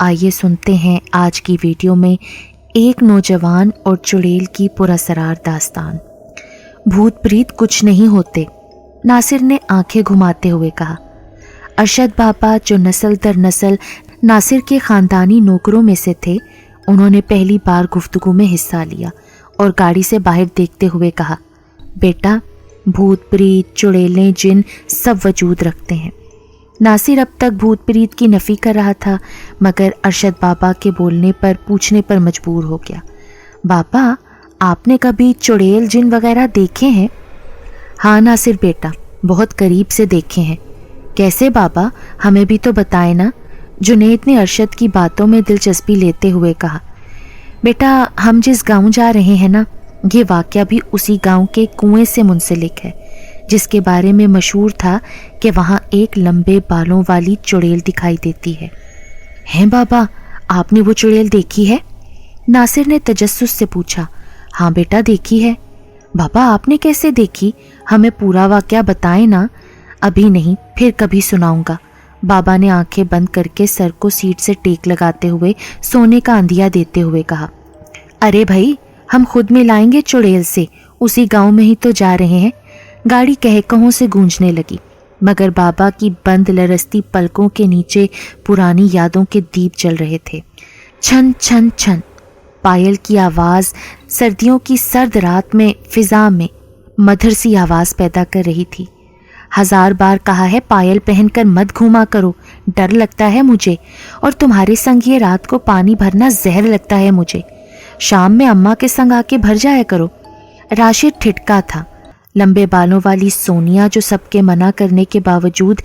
آئیے سنتے ہیں آج کی ویڈیو میں ایک نوجوان اور چڑیل کی پراسرار داستان۔ بھوت پریت کچھ نہیں ہوتے، ناصر نے آنکھیں گھماتے ہوئے کہا۔ ارشد بابا جو نسل در نسل ناصر کے خاندانی نوکروں میں سے تھے، انہوں نے پہلی بار گفتگو میں حصہ لیا اور گاڑی سے باہر دیکھتے ہوئے کہا، بیٹا، بھوت پریت، چڑیلیں، جن سب وجود رکھتے ہیں۔ ناصر اب تک بھوت پریت کی نفی کر رہا تھا، مگر ارشد بابا کے بولنے پر پوچھنے پر مجبور ہو گیا۔ بابا، آپ نے کبھی چڑیل جن وغیرہ دیکھے ہیں؟ ہاں ناصر بیٹا، بہت قریب سے دیکھے ہیں۔ کیسے بابا، ہمیں بھی تو بتائے نا۔ جنید نے ارشد کی باتوں میں دلچسپی لیتے ہوئے کہا۔ بیٹا، ہم جس گاؤں جا رہے ہیں نا، یہ واقعہ بھی اسی گاؤں کے کنویں سے منسلک ہے، جس کے بارے میں مشہور تھا کہ وہاں ایک لمبے بالوں والی چڑیل دکھائی دیتی ہے۔ ہیں بابا، آپ نے وہ چڑیل دیکھی ہے؟ ناصر نے تجسس سے پوچھا۔ ہاں بیٹا، دیکھی ہے۔ بابا، آپ نے کیسے دیکھی؟ ہمیں پورا واقعہ بتائیں نا۔ ابھی نہیں، پھر کبھی سناؤں گا۔ بابا نے آنکھیں بند کر کے سر کو سیٹ سے ٹیک لگاتے ہوئے سونے کا اندھیا دیتے ہوئے کہا۔ ارے بھائی، ہم خود ملائیں گے چڑیل سے، اسی گاؤں میں ہی تو جا رہے ہیں۔ گاڑی کہوں سے گونجنے لگی، مگر بابا کی بند لرزتی پلکوں کے نیچے پرانی یادوں کے دیپ جل رہے تھے۔ چھن چھن چھن پائل کی آواز سردیوں کی سرد رات میں فضا میں مدھر سی آواز پیدا کر رہی تھی۔ ہزار بار کہا ہے پائل پہن کر مت گھوما کرو، ڈر لگتا ہے مجھے، اور تمہارے سنگ یہ رات کو پانی بھرنا زہر لگتا ہے مجھے۔ شام میں اماں کے سنگ آ کے بھر جایا کرو۔ راشد ٹھٹکا تھا۔ لمبے بالوں والی سونیا، جو سب کے منع کرنے کے باوجود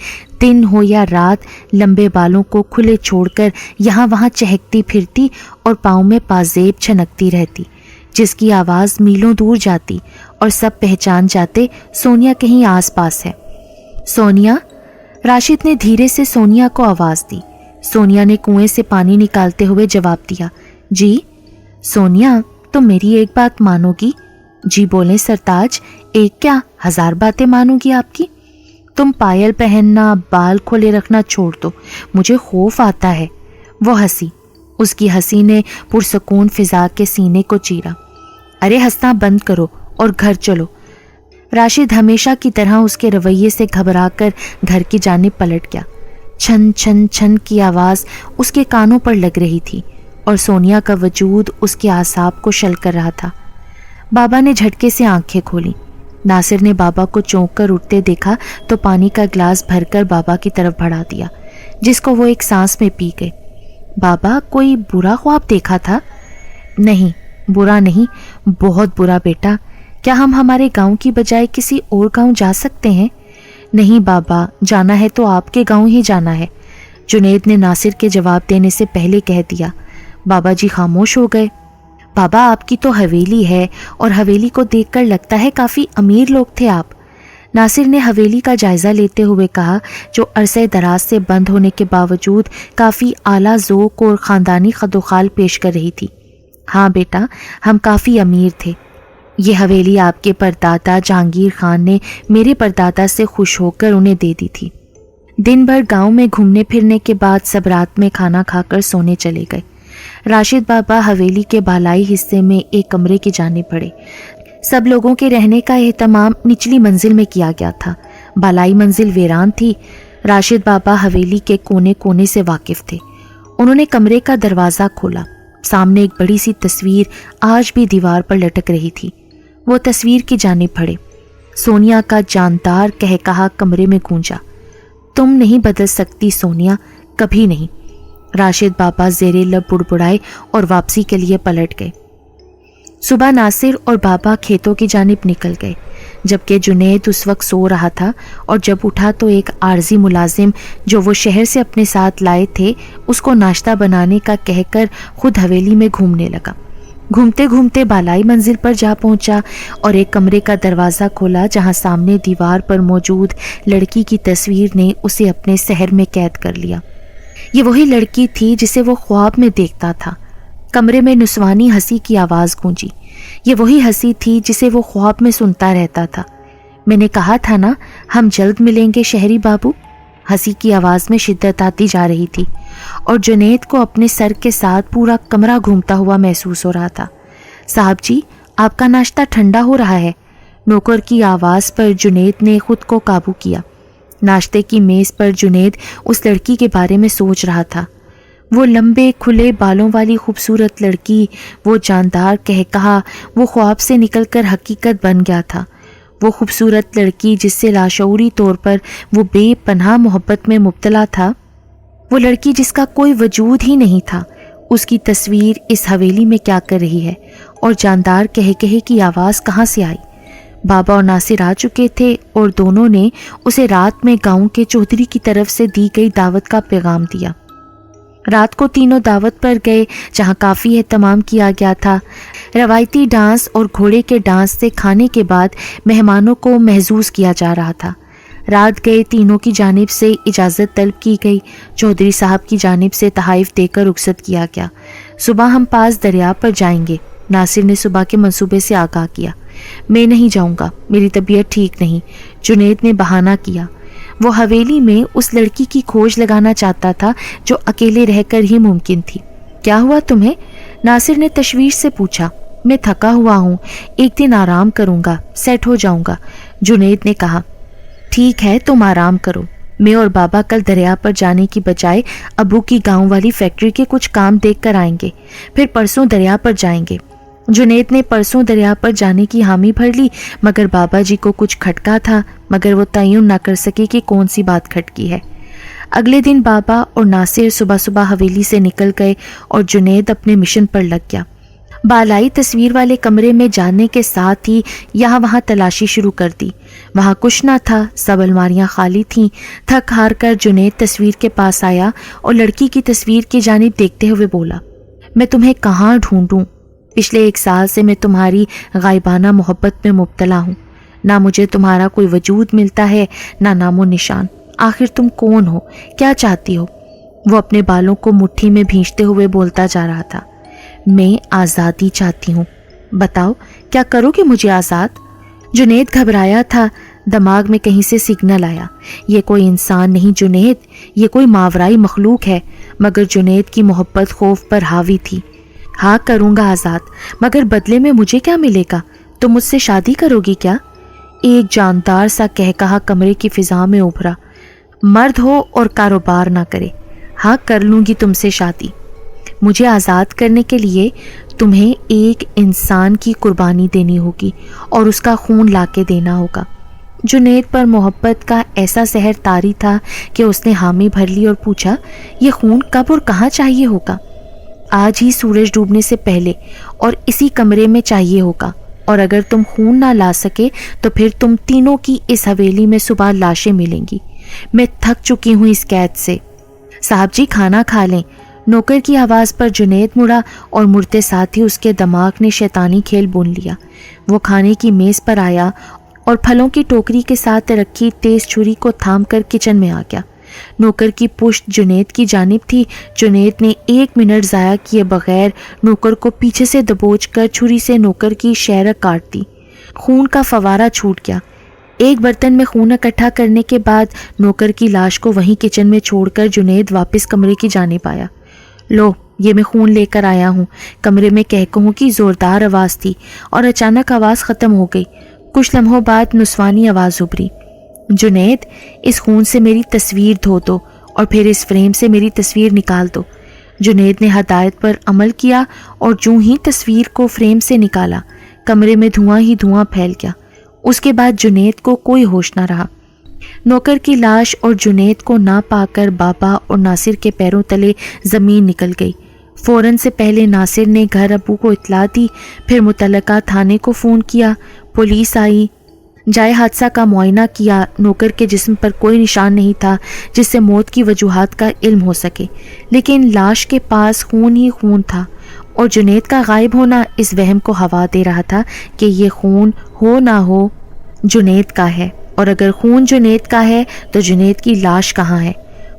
دن ہو یا رات لمبے بالوں کو کھلے چھوڑ کر یہاں وہاں چہکتی پھرتی اور پاؤں میں پازیب چھنکتی رہتی، جس کی آواز میلوں دور جاتی اور سب پہچان جاتے سونیا کہیں آس پاس ہے۔ سونیا، راشد نے دھیرے سے سونیا کو آواز دی۔ سونیا نے کنویں سے پانی نکالتے ہوئے جواب دیا۔ جی سونیا، تم میری ایک بات مانو گی؟ جی بولیں سرتاج، ایک کیا، ہزار باتیں مانوں گی آپ کی۔ تم پائل پہننا، بال کھولے رکھنا چھوڑ دو، مجھے خوف آتا ہے۔ وہ ہنسی، اس کی ہنسی نے پرسکون فضا کے سینے کو چیرا۔ ارے ہنسنا بند کرو اور گھر چلو۔ راشد ہمیشہ کی طرح اس کے رویے سے گھبرا کر گھر کی جانب پلٹ گیا۔ چھن چھن چھن کی آواز اس کے کانوں پر لگ رہی تھی اور سونیا کا وجود اس کے اعصاب کو شل کر رہا تھا۔ بابا نے جھٹکے سے آنکھیں کھولیں۔ ناصر نے بابا کو چونک کر اٹھتے دیکھا تو پانی کا گلاس بھر کر بابا کی طرف بڑھا دیا، جس کو وہ ایک سانس میں پی گئے۔ بابا، کوئی برا خواب دیکھا تھا؟ نہیں، برا نہیں، بہت برا بیٹا۔ کیا ہم ہمارے گاؤں کی بجائے کسی اور گاؤں جا سکتے ہیں؟ نہیں بابا، جانا ہے تو آپ کے گاؤں ہی جانا ہے، جنید نے ناصر کے جواب دینے سے پہلے کہہ دیا۔ بابا جی خاموش ہو گئے۔ بابا، آپ کی تو حویلی ہے، اور حویلی کو دیکھ کر لگتا ہے کافی امیر لوگ تھے آپ۔ ناصر نے حویلی کا جائزہ لیتے ہوئے کہا، جو عرصہ دراز سے بند ہونے کے باوجود کافی اعلیٰ ذوق اور خاندانی خدوخال پیش کر رہی تھی۔ ہاں بیٹا، ہم کافی امیر تھے۔ یہ حویلی آپ کے پردادا جہانگیر خان نے میرے پردادا سے خوش ہو کر انہیں دے دی تھی۔ دن بھر گاؤں میں گھومنے پھرنے کے بعد سب رات میں کھانا کھا کر سونے چلے گئے۔ راشد بابا حویلی کے بالائی حصے میں ایک کمرے کی جانب بڑھے۔ سب لوگوں کے رہنے کا اہتمام نچلی منزل میں کیا گیا تھا۔ بالائی منزل ویران تھی۔ راشد بابا حویلی کے کونے کونے سے واقف تھے۔ انہوں نے کمرے کا دروازہ کھولا۔ سامنے ایک بڑی سی تصویر آج بھی دیوار پر لٹک رہی تھی۔ وہ تصویر کی جانب بڑھے۔ سونیا کا جاندار کہکہا کمرے میں گونجا۔ تم نہیں بدل سکتی سونیا، کبھی نہیں۔ راشد بابا زیر لب بڑبڑائے اور واپسی کے لیے پلٹ گئے۔ صبح ناصر اور بابا کھیتوں کی جانب نکل گئے، جبکہ جنید اس وقت سو رہا تھا، اور جب اٹھا تو ایک عارضی ملازم جو وہ شہر سے اپنے ساتھ لائے تھے اس کو ناشتہ بنانے کا کہہ کر خود حویلی میں گھومنے لگا۔ گھومتے گھومتے بالائی منزل پر جا پہنچا اور ایک کمرے کا دروازہ کھولا جہاں سامنے دیوار پر موجود لڑکی کی تصویر نے اسے اپنے سحر میں قید کر لیا۔ یہ وہی لڑکی تھی جسے وہ خواب میں دیکھتا تھا۔ کمرے میں نسوانی ہنسی کی آواز گونجی۔ یہ وہی ہنسی تھی جسے وہ خواب میں سنتا رہتا تھا۔ میں نے کہا تھا نا، ہم جلد ملیں گے شہری بابو۔ ہنسی کی آواز میں شدت آتی جا رہی تھی اور جنید کو اپنے سر کے ساتھ پورا کمرہ گھومتا ہوا محسوس ہو رہا تھا۔ صاحب جی، آپ کا ناشتہ ٹھنڈا ہو رہا ہے۔ نوکر کی آواز پر جنید نے خود کو قابو کیا۔ ناشتے کی میز پر جنید اس لڑکی کے بارے میں سوچ رہا تھا۔ وہ لمبے کھلے بالوں والی خوبصورت لڑکی، وہ جاندار کہکہا، وہ خواب سے نکل کر حقیقت بن گیا تھا۔ وہ خوبصورت لڑکی جس سے لاشعوری طور پر وہ بے پناہ محبت میں مبتلا تھا، وہ لڑکی جس کا کوئی وجود ہی نہیں تھا، اس کی تصویر اس حویلی میں کیا کر رہی ہے، اور جاندار کہے کی آواز کہاں سے آئی؟ بابا اور ناصر آ چکے تھے اور دونوں نے اسے رات میں گاؤں کے چودھری کی طرف سے دی گئی دعوت کا پیغام دیا۔ رات کو تینوں دعوت پر گئے، جہاں کافی اہتمام کیا گیا تھا۔ روایتی ڈانس اور گھوڑے کے ڈانس سے کھانے کے بعد مہمانوں کو محظوظ کیا جا رہا تھا۔ رات گئے تینوں کی جانب سے اجازت طلب کی گئی۔ چودھری صاحب کی جانب سے تحائف دے کر رخصت کیا گیا۔ صبح ہم پاس دریا پر جائیں گے، ناصر نے صبح کے منصوبے سے آگاہ کیا۔ میں نہیں جاؤں گا، میری طبیعت ٹھیک نہیں، جنید نے بہانہ کیا۔ وہ حویلی میں اس لڑکی کی کھوج لگانا چاہتا تھا جو اکیلے رہ کر ہی ممکن تھی۔ کیا ہوا تمہیں؟ ناصر نے تشویش سے پوچھا۔ میں تھکا ہوا ہوں، ایک دن آرام کروں گا، سیٹ ہو جاؤں گا، جنید نے کہا۔ ٹھیک ہے، تم آرام کرو، میں اور بابا کل دریا پر جانے کی بجائے ابو کی گاؤں والی فیکٹری کے کچھ کام دیکھ کر آئیں گے، پھر پرسوں دریا پر جائیں گے۔ جنید نے پرسوں دریا پر جانے کی حامی بھر لی، مگر بابا جی کو کچھ کھٹکا تھا، مگر وہ تعین نہ کر سکے کہ کون سی بات کھٹکی ہے۔ اگلے دن بابا اور ناصر صبح صبح حویلی سے نکل گئے اور جنید اپنے مشن پر لگ گیا۔ بالائی تصویر والے کمرے میں جانے کے ساتھ ہی یہاں وہاں تلاشی شروع کر دی۔ وہاں کچھ نہ تھا، سب الماریاں خالی تھیں۔ تھک ہار کر جنید تصویر کے پاس آیا اور لڑکی کی تصویر کی جانب دیکھتے ہوئے بولا، میں تمہیں کہاں ڈھونڈوں؟ پچھلے 1 سال سے میں تمہاری غائبانہ محبت میں مبتلا ہوں، نہ مجھے تمہارا کوئی وجود ملتا ہے، نہ نام و نشان۔ آخر تم کون ہو؟ کیا چاہتی ہو؟ وہ اپنے بالوں کو مٹھی میں بھینچتے ہوئے بولتا جا رہا تھا۔ میں آزادی چاہتی ہوں، بتاؤ کیا کرو گے مجھے آزاد؟ جنید گھبرایا تھا، دماغ میں کہیں سے سگنل آیا، یہ کوئی انسان نہیں جنید، یہ کوئی ماورائی مخلوق ہے۔ مگر جنید کی محبت خوف پر حاوی تھی۔ ہاں کروں گا آزاد، مگر بدلے میں مجھے کیا ملے گا؟ تم مجھ سے شادی کرو گی کیا؟ ایک جاندار سا کہا کمرے کی فضا میں ابھرا۔ مرد ہو اور کاروبار نہ کرے، ہاں کر لوں گی تم سے شادی۔ مجھے آزاد کرنے کے لیے تمہیں ایک انسان کی قربانی دینی ہوگی اور اس کا خون لا کے دینا ہوگا۔ جنید پر محبت کا ایسا سحر طاری تھا کہ اس نے حامی بھر لی اور پوچھا، یہ خون کب اور کہاں چاہیے ہوگا؟ آج ہی سورج ڈوبنے سے پہلے اور اسی کمرے میں چاہیے ہوگا، اور اگر تم خون نہ لا سکے تو پھر تم تینوں کی اس حویلی میں صبح لاشیں ملیں گی۔ میں تھک چکی ہوں اس قید سے۔ صاحب جی کھانا کھا لیں۔ نوکر کی آواز پر جنید مڑا اور مڑتے ساتھ ہی اس کے دماغ نے شیطانی کھیل بن لیا۔ وہ کھانے کی میز پر آیا اور پھلوں کی ٹوکری کے ساتھ رکھی تیز چھری کو تھام کر کچن میں آ گیا۔ نوکر کی پشت جنید کی جانب تھی۔ جنید نے 1 منٹ ضائع کیے بغیر نوکر کو پیچھے سے دبوچ کر چھری سے نوکر کی شہرک کاٹ دی۔ خون کا فوارہ چھوٹ گیا۔ ایک برتن میں خون اکٹھا کرنے کے بعد نوکر کی لاش کو وہیں کچن میں چھوڑ کر جنید واپس کمرے کی جانب آیا۔ لو یہ میں خون لے کر آیا ہوں۔ کمرے میں کہکہوں کی زوردار آواز تھی اور اچانک آواز ختم ہو گئی۔ کچھ لمحوں بعد نسوانی آواز ابھری، جنید اس خون سے میری تصویر دھو دو اور پھر اس فریم سے میری تصویر نکال دو۔ جنید نے ہدایت پر عمل کیا اور جوں ہی تصویر کو فریم سے نکالا، کمرے میں دھواں ہی دھواں پھیل گیا۔ اس کے بعد جنید کو کوئی ہوش نہ رہا۔ نوکر کی لاش اور جنید کو نہ پا کر بابا اور ناصر کے پیروں تلے زمین نکل گئی۔ فوراً سے پہلے ناصر نے گھر ابو کو اطلاع دی، پھر متعلقہ تھانے کو فون کیا۔ پولیس آئی، جائے حادثہ کا معائنہ کیا۔ نوکر کے جسم پر کوئی نشان نہیں تھا جس سے موت کی وجوہات کا علم ہو سکے، لیکن لاش کے پاس خون ہی خون تھا، اور جنید کا غائب ہونا اس وہم کو ہوا دے رہا تھا کہ یہ خون ہو نہ ہو جنید کا ہے، اور اگر خون جنید کا ہے تو جنید کی لاش کہاں ہے؟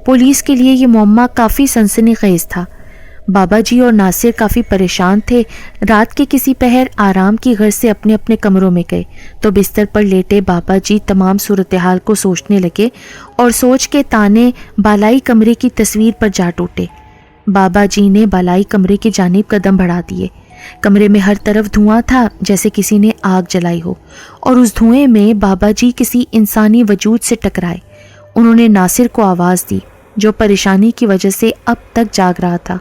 پولیس کے لیے یہ معمہ کافی سنسنی خیز تھا۔ بابا جی اور ناصر کافی پریشان تھے۔ رات کے کسی پہر آرام کی غرض سے اپنے اپنے کمروں میں گئے تو بستر پر لیٹے بابا جی تمام صورتحال کو سوچنے لگے اور سوچ کے تانے بالائی کمرے کی تصویر پر جا ٹوٹے۔ بابا جی نے بالائی کمرے کی جانب قدم بڑھا دیے۔ کمرے میں ہر طرف دھواں تھا جیسے کسی نے آگ جلائی ہو، اور اس دھوئیں میں بابا جی کسی انسانی وجود سے ٹکرائے۔ انہوں نے ناصر کو آواز دی جو پریشانی کی وجہ سے اب تک جاگ رہا تھا۔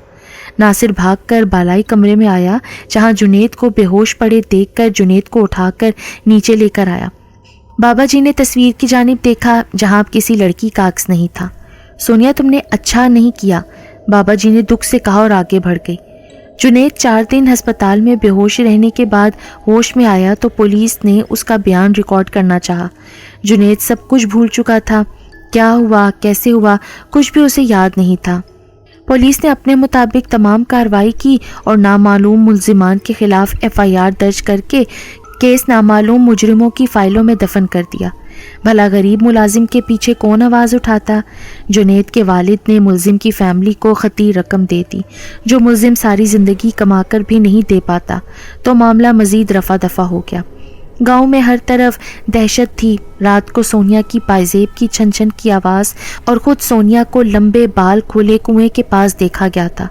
ناصر بھاگ کر بالائی کمرے میں آیا جہاں جنید کو بے ہوش پڑے دیکھ کر جنید کو اٹھا کر نیچے لے کر آیا۔ بابا جی نے تصویر کی جانب دیکھا جہاں اب کسی لڑکی کا عکس نہیں تھا۔ سونیا تم نے اچھا نہیں کیا، بابا جی نے دکھ سے کہا اور آگے بڑھ گئی۔ جنید 4 دن ہسپتال میں بے ہوش رہنے کے بعد ہوش میں آیا تو پولیس نے اس کا بیان ریکارڈ کرنا چاہا۔ جنید سب کچھ بھول چکا تھا، کیا ہوا کیسے ہوا کچھ بھی اسے یاد نہیں تھا۔ پولیس نے اپنے مطابق تمام کارروائی کی اور نامعلوم ملزمان کے خلاف FIR درج کر کے کیس نامعلوم مجرموں کی فائلوں میں دفن کر دیا۔ بھلا غریب ملازم کے پیچھے کون آواز اٹھاتا؟ جنید کے والد نے ملزم کی فیملی کو خطی رقم دے دی، جو ملزم ساری زندگی کما کر بھی نہیں دے پاتا، تو معاملہ مزید رفع دفع ہو گیا۔ گاؤں میں ہر طرف دہشت تھی۔ رات کو سونیا کی پائزیب کی چھن چھن کی آواز اور خود سونیا کو لمبے بال کھولے کنویں کے پاس دیکھا گیا تھا۔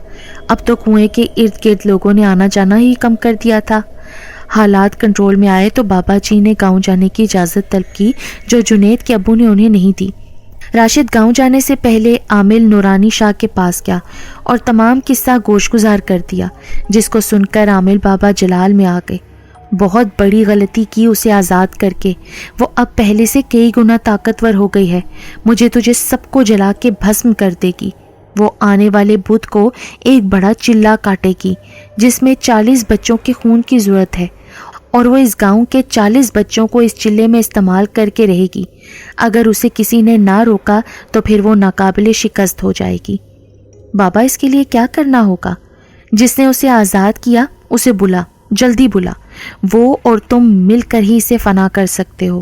اب تو کنویں کے ارد گرد لوگوں نے آنا جانا ہی کم کر دیا تھا۔ حالات کنٹرول میں آئے تو بابا جی نے گاؤں جانے کی اجازت طلب کی جو جنید کے ابو نے انہیں نہیں دی۔ راشد گاؤں جانے سے پہلے عامل نورانی شاہ کے پاس گیا اور تمام قصہ گوش گزار کر دیا، جس کو سن کر عامل بابا جلال میں آ گئے۔ بہت بڑی غلطی کی اسے آزاد کر کے، وہ اب پہلے سے کئی گنا طاقتور ہو گئی ہے، مجھے تجھے سب کو جلا کے بھسم کر دے گی۔ وہ آنے والے بدھ کو ایک بڑا چلہ کاٹے گی جس میں 40 بچوں کے خون کی ضرورت ہے، اور وہ اس گاؤں کے 40 بچوں کو اس چلے میں استعمال کر کے رہے گی۔ اگر اسے کسی نے نہ روکا تو پھر وہ ناقابل شکست ہو جائے گی۔ بابا اس کے لیے کیا کرنا ہوگا؟ جس نے اسے آزاد کیا اسے بلا، جلدی بلا، وہ اور تم مل کر ہی اسے فنا کر سکتے ہو۔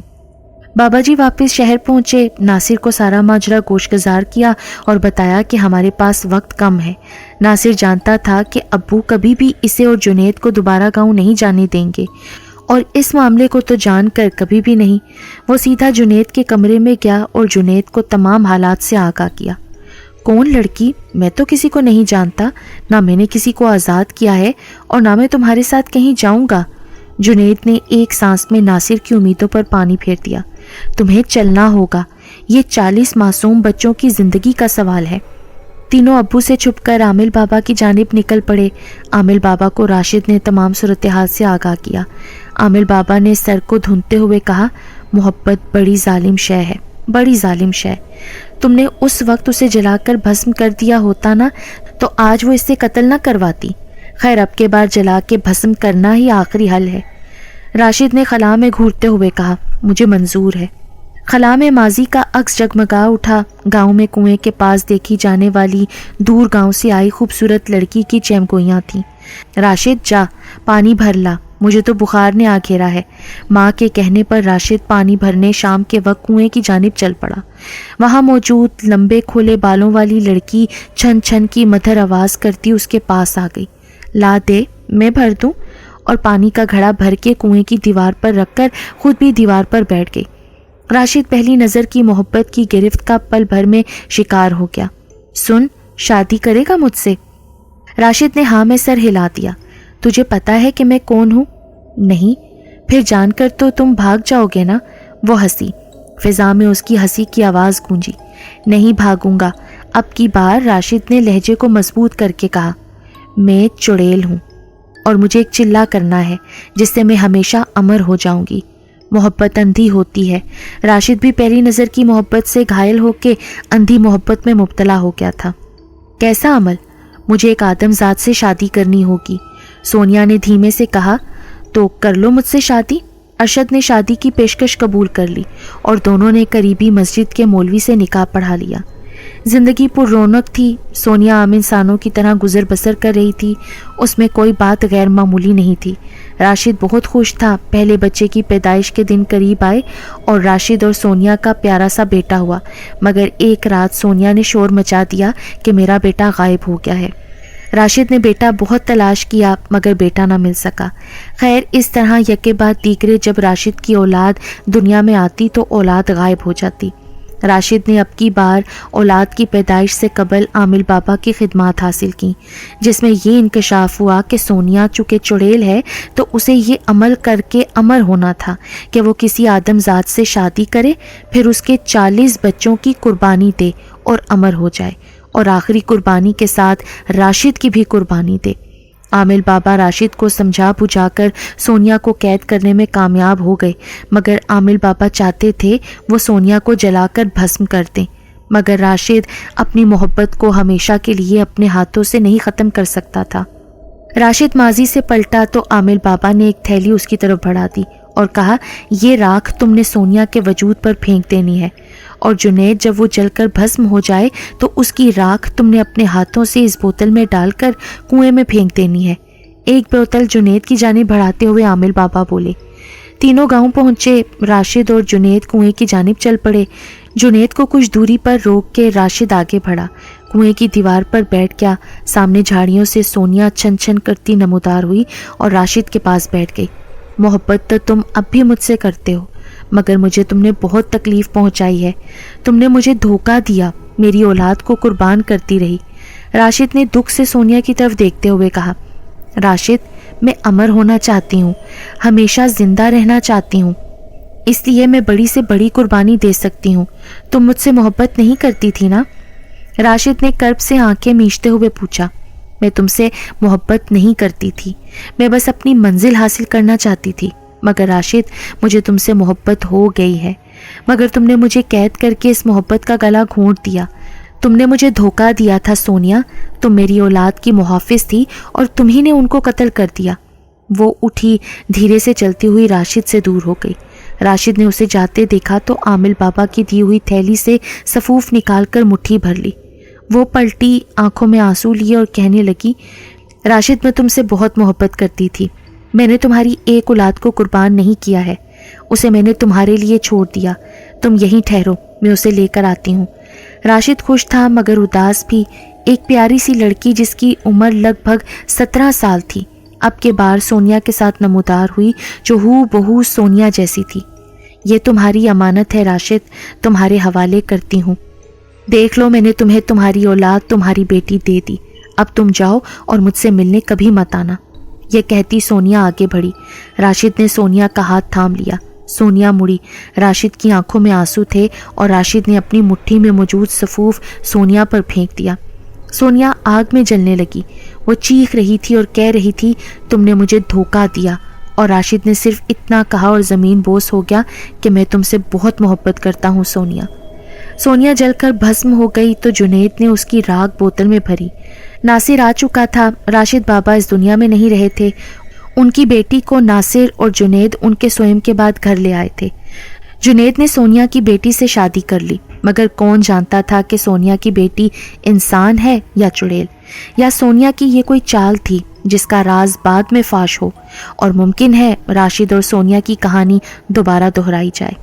بابا جی واپس شہر پہنچے، ناصر کو سارا ماجرا گوش گزار کیا اور بتایا کہ ہمارے پاس وقت کم ہے۔ ناصر جانتا تھا کہ ابو کبھی بھی اسے اور جنید کو دوبارہ گاؤں نہیں جانے دیں گے، اور اس معاملے کو تو جان کر کبھی بھی نہیں۔ وہ سیدھا جنید کے کمرے میں گیا اور جنید کو تمام حالات سے آگاہ کیا۔ کون لڑکی؟ میں تو کسی کو نہیں جانتا، نہ میں نے کسی کو آزاد کیا ہے اور نہ میں تمہارے ساتھ کہیں جاؤں گا۔ جنید نے ایک سانس میں ناصر کی امیدوں پر پانی پھیر دیا۔ تمہیں چلنا ہوگا، یہ 40 معصوم بچوں کی زندگی کا سوال ہے۔ تینوں ابو سے چھپ کر عامل بابا کی جانب نکل پڑے۔ عامل بابا کو راشد نے تمام صورتحال سے آگاہ کیا۔ عامل بابا نے سر کو دھنتے ہوئے کہا، محبت بڑی ظالم شے ہے، بڑی ظالم شے۔ تم نے اس وقت اسے جلا کر بھسم کر دیا ہوتا نا تو آج وہ اس سے قتل نہ کرواتی۔ خیر اب کے بار جلا کے بھسم کرنا ہی آخری حل ہے۔ راشد نے خلا میں گھورتے ہوئے کہا، مجھے منظور ہے۔ خلا میں ماضی کا عکس جگمگا اٹھا۔ گاؤں میں کنویں کے پاس دیکھی جانے والی دور گاؤں سے آئی خوبصورت لڑکی کی چیمگوئیاں تھیں۔ راشد جا پانی بھر لا، مجھے تو بخار نے آ گھیرا ہے۔ ماں کے کہنے پر راشد پانی بھرنے شام کے وقت کنویں کی جانب چل پڑا۔ وہاں موجود لمبے کھولے بالوں والی لڑکی چھن چھن کی مدھر آواز کرتی اس کے پاس آ گئی۔ لا دے، میں بھر دوں، اور پانی کا گھڑا بھر کے کنویں کی دیوار پر رکھ کر خود بھی دیوار پر بیٹھ گئی۔ راشد پہلی نظر کی محبت کی گرفت کا پل بھر میں شکار ہو گیا۔ سن، شادی کرے گا مجھ سے؟ راشد نے ہاں میں سر ہلا دیا۔ تجھے پتا ہے کہ میں کون ہوں؟ نہیں۔ پھر جان کر تو تم بھاگ جاؤ گے نا؟ وہ ہنسی۔ فضا میں اس کی ہنسی کی آواز گونجی۔ نہیں بھاگوں گا۔ اب کی بار راشد نے لہجے کو مضبوط کر کے کہا، میں چڑیل ہوں اور مجھے ایک چلہ کرنا ہے جس سے میں ہمیشہ امر ہو جاؤں گی۔ محبت اندھی ہوتی ہے۔ راشد بھی پہلی نظر کی محبت سے گھائل ہو کے اندھی محبت میں مبتلا ہو گیا تھا۔ کیسا عمل؟ مجھے ایک آدم ذات سے شادی کرنی ہوگی۔ سونیا نے دھیمے سے کہا، تو کر لو مجھ سے شادی۔ ارشد نے شادی کی پیشکش قبول کر لی اور دونوں نے قریبی مسجد کے مولوی سے نکاح پڑھا لیا۔ زندگی پر رونق تھی۔ سونیا عام انسانوں کی طرح گزر بسر کر رہی تھی، اس میں کوئی بات غیر معمولی نہیں تھی۔ راشد بہت خوش تھا۔ پہلے بچے کی پیدائش کے دن قریب آئے اور راشد اور سونیا کا پیارا سا بیٹا ہوا، مگر ایک رات سونیا نے شور مچا دیا کہ میرا بیٹا غائب ہو گیا ہے۔ راشد نے بیٹا بہت تلاش کیا مگر بیٹا نہ مل سکا۔ خیر اس طرح یکے بعد دیگرے جب راشد کی اولاد دنیا میں آتی تو اولاد غائب ہو جاتی۔ راشد نے اب کی بار اولاد کی پیدائش سے قبل عامل بابا کی خدمات حاصل کی، جس میں یہ انکشاف ہوا کہ سونیا چونکہ چڑیل ہے تو اسے یہ عمل کر کے امر ہونا تھا کہ وہ کسی آدم ذات سے شادی کرے، پھر اس کے 40 بچوں کی قربانی دے اور امر ہو جائے، اور آخری قربانی کے ساتھ راشد کی بھی قربانی دے۔ عامل بابا راشد کو سمجھا بجھا کر سونیا کو قید کرنے میں کامیاب ہو گئے، مگر عامل بابا چاہتے تھے وہ سونیا کو جلا کر بھسم کر دیں، مگر راشد اپنی محبت کو ہمیشہ کے لیے اپنے ہاتھوں سے نہیں ختم کر سکتا تھا۔ راشد ماضی سے پلٹا تو عامل بابا نے ایک تھیلی اس کی طرف بڑھا دی اور کہا، یہ راکھ تم نے سونیا کے وجود پر پھینک دینی ہے، اور جنید جب وہ جل کر بھسم ہو جائے تو اس کی راکھ تم نے اپنے ہاتھوں سے اس بوتل میں ڈال کر کنویں میں پھینک دینی ہے۔ ایک بوتل جنید کی جانب بڑھاتے ہوئے عامل بابا بولے۔ تینوں گاؤں پہنچے۔ راشد اور جنید کنویں کی جانب چل پڑے۔ جنید کو کچھ دوری پر روک کے راشد آگے بڑھا، کنویں کی دیوار پر بیٹھ گیا۔ سامنے جھاڑیوں سے سونیا چھن چھن کرتی نمودار ہوئی اور راشد کے پاس بیٹھ گئی۔ محبت تو تم اب بھی مجھ سے کرتے ہو، مگر مجھے تم نے بہت تکلیف پہنچائی ہے۔ تم نے مجھے دھوکہ دیا، میری اولاد کو قربان کرتی رہی۔ راشد نے دکھ سے سونیا کی طرف دیکھتے ہوئے کہا، راشد، میں امر ہونا چاہتی ہوں، ہمیشہ زندہ رہنا چاہتی ہوں، اس لیے میں بڑی سے بڑی قربانی دے سکتی ہوں۔ تم مجھ سے محبت نہیں کرتی تھی نا؟ راشد نے کرب سے آنکھیں میچتے ہوئے پوچھا۔ میں تم سے محبت نہیں کرتی تھی، میں بس اپنی منزل حاصل کرنا چاہتی تھی، مگر راشد مجھے تم سے محبت ہو گئی ہے، مگر تم نے مجھے قید کر کے اس محبت کا گلا گھونٹ دیا۔ تم نے مجھے دھوکہ دیا تھا سونیا، تم میری اولاد کی محافظ تھی اور تم ہی نے ان کو قتل کر دیا۔ وہ اٹھی، دھیرے سے چلتی ہوئی راشد سے دور ہو گئی۔ راشد نے اسے جاتے دیکھا تو عامل بابا کی دی ہوئی تھیلی سے صفوف نکال کر مٹھی بھر لی۔ وہ پلٹی، آنکھوں میں آنسو لیے اور کہنے لگی، راشد، میں تم سے بہت محبت کرتی تھی، میں نے تمہاری ایک اولاد کو قربان نہیں کیا ہے، اسے میں نے تمہارے لیے چھوڑ دیا، تم یہیں ٹھہرو، میں اسے لے کر آتی ہوں۔ راشد خوش تھا مگر اداس بھی۔ ایک پیاری سی لڑکی جس کی عمر لگ بھگ 17 سال تھی اب کے بار سونیا کے ساتھ نمودار ہوئی، جو ہو بہو سونیا جیسی تھی۔ یہ تمہاری امانت ہے راشد، تمہارے حوالے کرتی ہوں، دیکھ لو، میں نے تمہیں تمہاری اولاد، تمہاری بیٹی دے دی، اب تم جاؤ اور مجھ سے ملنے کبھی مت آنا۔ یہ کہتی سونیا آگے بڑھی۔ راشد نے سونیا کا ہاتھ تھام لیا۔ سونیا مڑی، راشد کی آنکھوں میں آنسو تھے اور راشد نے اپنی مٹھی میں موجود صفوف سونیا پر پھینک دیا۔ سونیا آگ میں جلنے لگی۔ وہ چیخ رہی تھی اور کہہ رہی تھی، تم نے مجھے دھوکہ دیا، اور راشد نے صرف اتنا کہا اور زمین بوس ہو گیا کہ میں تم سے بہت محبت کرتا ہوں سونیا۔ سونیا جل کر بھسم ہو گئی تو جنید نے اس کی راکھ بوتل میں بھری۔ ناصر آ چکا تھا۔ راشد بابا اس دنیا میں نہیں رہے تھے۔ ان کی بیٹی کو ناصر اور جنید ان کے سوئم کے بعد گھر لے آئے تھے۔ جنید نے سونیا کی بیٹی سے شادی کر لی، مگر کون جانتا تھا کہ سونیا کی بیٹی انسان ہے یا چڑیل، یا سونیا کی یہ کوئی چال تھی جس کا راز بعد میں فاش ہو، اور ممکن ہے راشد اور سونیا کی کہانی دوبارہ دہرائی جائے۔